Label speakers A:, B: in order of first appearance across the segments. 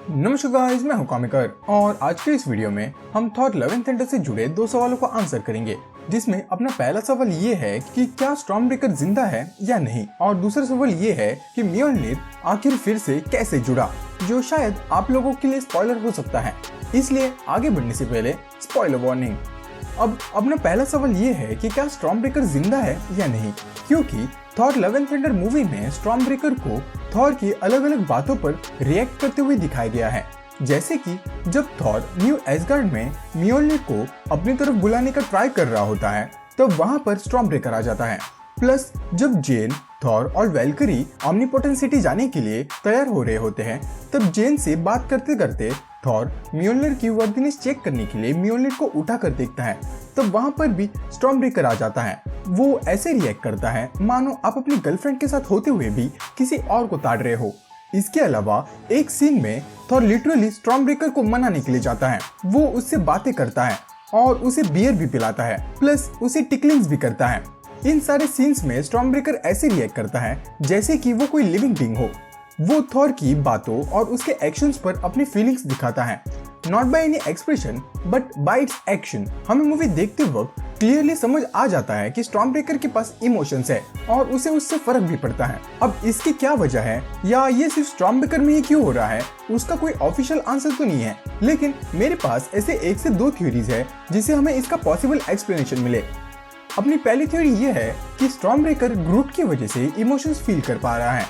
A: नमस्कार गाइस, मैं हूं कामिकर और आज के इस वीडियो में हम थॉर लव एंड थंडर से जुड़े दो सवालों का आंसर करेंगे, जिसमें अपना पहला सवाल ये है कि क्या स्टॉर्मब्रेकर जिंदा है या नहीं, और दूसरा सवाल ये है कि म्योल्निर आखिर फिर से कैसे जुड़ा, जो शायद आप लोगों के लिए स्पॉइलर हो सकता है। इसलिए आगे बढ़ने से पहले स्पॉइलर वार्निंग। अब अपना पहला सवाल ये है कि क्या स्टॉर्मब्रेकर जिंदा है या नहीं, क्योंकि Thor love and thunder movie में स्टॉर्मब्रेकर को थॉर की अलग अलग बातों पर रिएक्ट करते हुए दिखाया गया है। जैसे कि जब थॉर न्यू एसगार्ड में म्योल्निर को अपनी तरफ बुलाने का ट्राई कर रहा होता है, तब वहां पर स्टॉर्मब्रेकर आ जाता है। प्लस जब जेन, थॉर और वेल्करी ओमनीपोटेंट सिटी जाने के लिए तैयार हो रहे होते हैं, तब जेन से बात करते करते थॉर म्योल्निर की वर्दीनेस चेक करने के लिए म्योल्निर को उठा कर देखता है। तब वहां पर भी स्टॉर्मब्रेकर आ जाता है। वो ऐसे रिएक्ट करता है मानो आप अपनी गर्लफ्रेंड के साथ होते हुए भी किसी और को ताड़ रहे हो। इसके अलावा एक सीन में थॉर लिटरली स्टॉर्मब्रेकर को मनाने के लिए जाता है। वो उससे बातें करता है और उसे बियर भी पिलाता है, प्लस उसे टिकलिंग्स भी करता है। इन सारे सीन्स में स्टॉर्मब्रेकर ऐसे रिएक्ट करता है जैसे कि वो कोई लिविंग बीइंग हो। वो थॉर की बातों और उसके एक्शंस पर अपनी फीलिंग्स दिखाता है, not by any expression but by it's action. हमें मूवी देखते वक्त क्लियरली समझ आ जाता है कि स्टॉर्मब्रेकर के पास इमोशंस है और उसे उससे फर्क भी पड़ता है। अब इसकी क्या वजह है या ये सिर्फ स्टॉर्मब्रेकर में ही क्यों हो रहा है, उसका कोई ऑफिशियल आंसर तो नहीं है, लेकिन मेरे पास ऐसे 1 से 2 थ्योरीज है जिससे हमें इसका पॉसिबल एक्सप्लेनेशन मिले। अपनी पहली थ्योरी ये है कि स्टॉर्मब्रेकर ग्रूट की वजह से इमोशंस फील कर पा रहा है।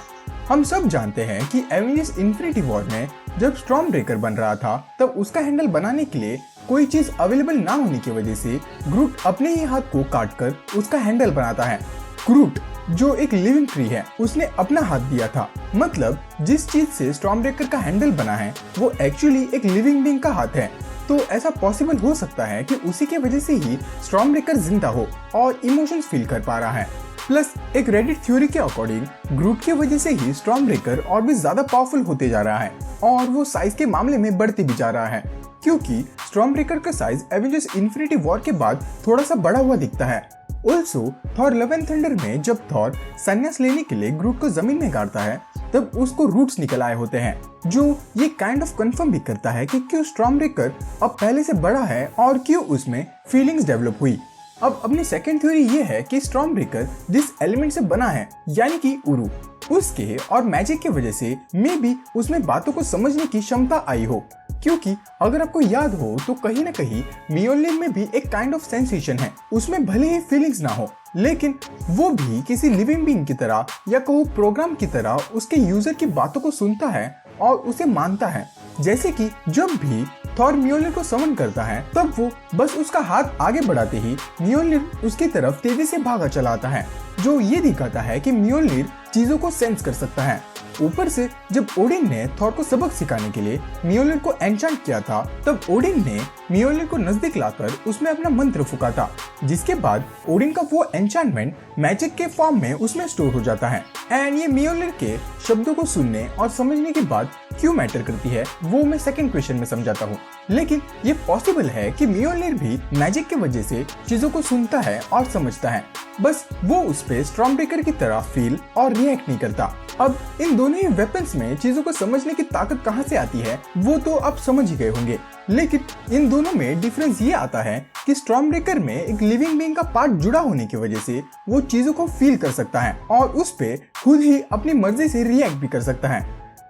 A: हम सब जानते हैं कि एवेंजर्स इन्फिनिटी वॉर में जब स्टॉर्मब्रेकर बन रहा था, तब उसका हैंडल बनाने के लिए कोई चीज अवेलेबल ना होने की वजह से ग्रूट अपने ही हाथ को काटकर उसका हैंडल बनाता है। ग्रूट जो एक लिविंग ट्री है, उसने अपना हाथ दिया था, मतलब जिस चीज से स्टॉर्मब्रेकर का हैंडल बना है वो एक्चुअली एक लिविंग बीइंग का हाथ है। तो ऐसा पॉसिबल हो सकता है कि उसी के वजह से ही स्टॉर्मब्रेकर जिंदा हो और इमोशंस फील कर पा रहा है। प्लस एक रेडिट थ्योरी के अकॉर्डिंग ग्रूट की वजह से ही स्टॉर्मब्रेकर और भी ज्यादा पावरफुल होते जा रहा है और वो साइज के मामले में बढ़ते भी जा रहा है, क्योंकि स्टॉर्मब्रेकर का साइज एवेंजर्स इन्फिनिटी वॉर के बाद थोड़ा सा बड़ा हुआ दिखता है। Also Thor love and thunder में जब थॉर संन्यास लेने के लिए ग्रूट को जमीन में गाड़ता है, तब उसको रूट्स निकल आए होते हैं, जो ये काइंड ऑफ कंफर्म भी करता है कि क्यों स्टॉर्मब्रेकर अब पहले से बड़ा है और क्यों उसमें फीलिंग्स डेवलप हुई। अब अपनी सेकंड थ्योरी ये है कि स्टॉर्मब्रेकर जिस एलिमेंट से बना है, यानी कि उरु, उसके और मैजिक की वजह से मे बी उसमें बातों को समझने की क्षमता आई हो। क्योंकि अगर आपको याद हो तो कहीं ना कहीं म्योल्निर में भी एक काइंड ऑफ सेंसेशन है। उसमें भले ही फीलिंग्स ना हो, लेकिन वो भी किसी लिविंग बीइंग की तरह या कहो प्रोग्राम की तरह उसके यूजर की बातों को सुनता है और उसे मानता है। जैसे कि जब भी थॉर म्योल्निर को समन करता है, तब वो बस उसका हाथ आगे बढ़ाते ही म्योल्निर उसकी तरफ तेजी से भागा चला आता है, जो ये दिखाता है कि म्योल्निर चीजों को सेंस कर सकता है। ऊपर से जब ओडिन ने थॉर को सबक सिखाने के लिए म्योल्निर को एन्चांट किया था, तब ओडिन ने म्योल्निर को नजदीक लाकर उसमें अपना मंत्र फूका था, जिसके बाद ओडिन का वो एन्चांटमेंट मैजिक के फॉर्म में उसमें स्टोर हो जाता है। एंड ये म्योल्निर के शब्दों को सुनने और समझने के बाद क्यों मैटर करती है, वो मैं सेकंड क्वेश्चन में समझाता हूँ। लेकिन ये पॉसिबल है कि म्योल्निर भी मैजिक की वजह से चीजों को सुनता है और समझता है, बस वो उस पे स्टॉर्मब्रेकर की तरह फील और रिएक्ट नहीं करता। अब इन दोनों ही वेपन्स में चीजों को समझने की ताकत कहाँ से आती है, वो तो आप समझ ही गए होंगे, लेकिन इन दोनों में डिफरेंस ये आता है कि स्टॉर्मब्रेकर में एक लिविंग बीइंग का पार्ट जुड़ा होने की वजह से वो चीजों को फील कर सकता है और उस पे खुद ही अपनी मर्जी से रिएक्ट भी कर सकता है।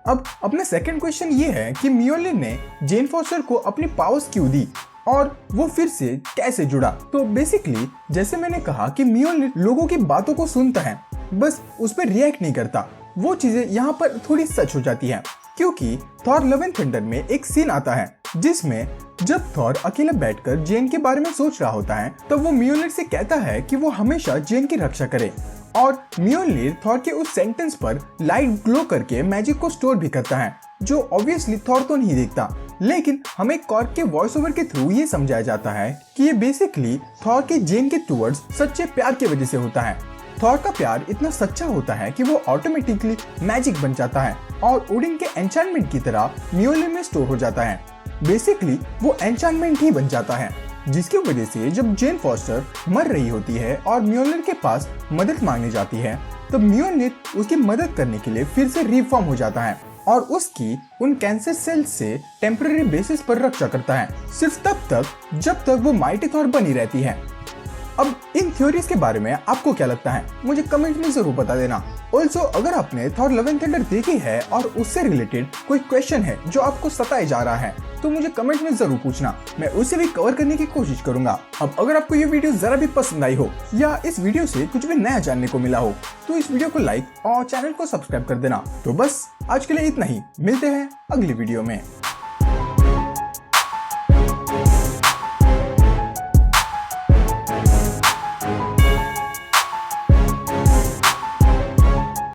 A: अब अपना सेकंड क्वेश्चन ये है कि म्योल्निर ने जेन फॉस्टर को अपनी पावर्स क्यों दी और वो फिर से कैसे जुड़ा। तो बेसिकली जैसे मैंने कहा कि म्योल्निर लोगों की बातों को सुनता है, बस उस पर रिएक्ट नहीं करता। वो चीजें यहाँ पर थोड़ी सच हो जाती है, क्योंकि थॉर लव एंड थंडर में एक सीन आता है जिसमें जब थॉर अकेला बैठकर जेन के बारे में सोच रहा होता है, तब वो म्योल्निर से कहता है कि वो हमेशा जेन की रक्षा करे, और म्योल्निर थॉर के उस सेंटेंस पर लाइट ग्लो करके मैजिक को स्टोर भी करता है, जो ऑब्वियसली थॉर तो नहीं देखता, लेकिन हमें कॉर्क के वॉइस ओवर के थ्रू ये समझाया जाता है कि ये बेसिकली थॉर के जेन के टुवर्ड्स सच्चे प्यार की वजह से होता है। थॉर का प्यार इतना सच्चा होता है कि वो ऑटोमेटिकली मैजिक बन जाता है और ओडिन के एन्चांटमेंट की तरह म्योल्निर में स्टोर हो जाता है। बेसिकली वो एन्चांटमेंट ही बन जाता है, जिसकी वजह से जब जेन फॉस्टर मर रही होती है और म्योल्निर के पास मदद मांगने जाती है, तब म्योल्निर उसकी मदद करने के लिए फिर से रिफॉर्म हो जाता है और उसकी उन कैंसर सेल्स से टेम्पररी बेसिस पर रक्षा करता है, सिर्फ तब तक जब तक वो माइटी थॉर बनी रहती है। अब इन थ्योरीज के बारे में आपको क्या लगता है, मुझे कमेंट में जरूर बता देना। ऑल्सो अगर आपने थॉर लव एंड थंडर देखी है और उससे रिलेटेड कोई क्वेश्चन है जो आपको सताए जा रहा है तो मुझे कमेंट में जरूर पूछना, मैं उसे भी कवर करने की कोशिश करूंगा। अब अगर आपको ये वीडियो जरा भी पसंद आई हो या इस वीडियो से कुछ भी नया जानने को मिला हो तो इस वीडियो को लाइक और चैनल को सब्सक्राइब कर देना। तो बस आज के लिए इतना ही, मिलते हैं अगली वीडियो में।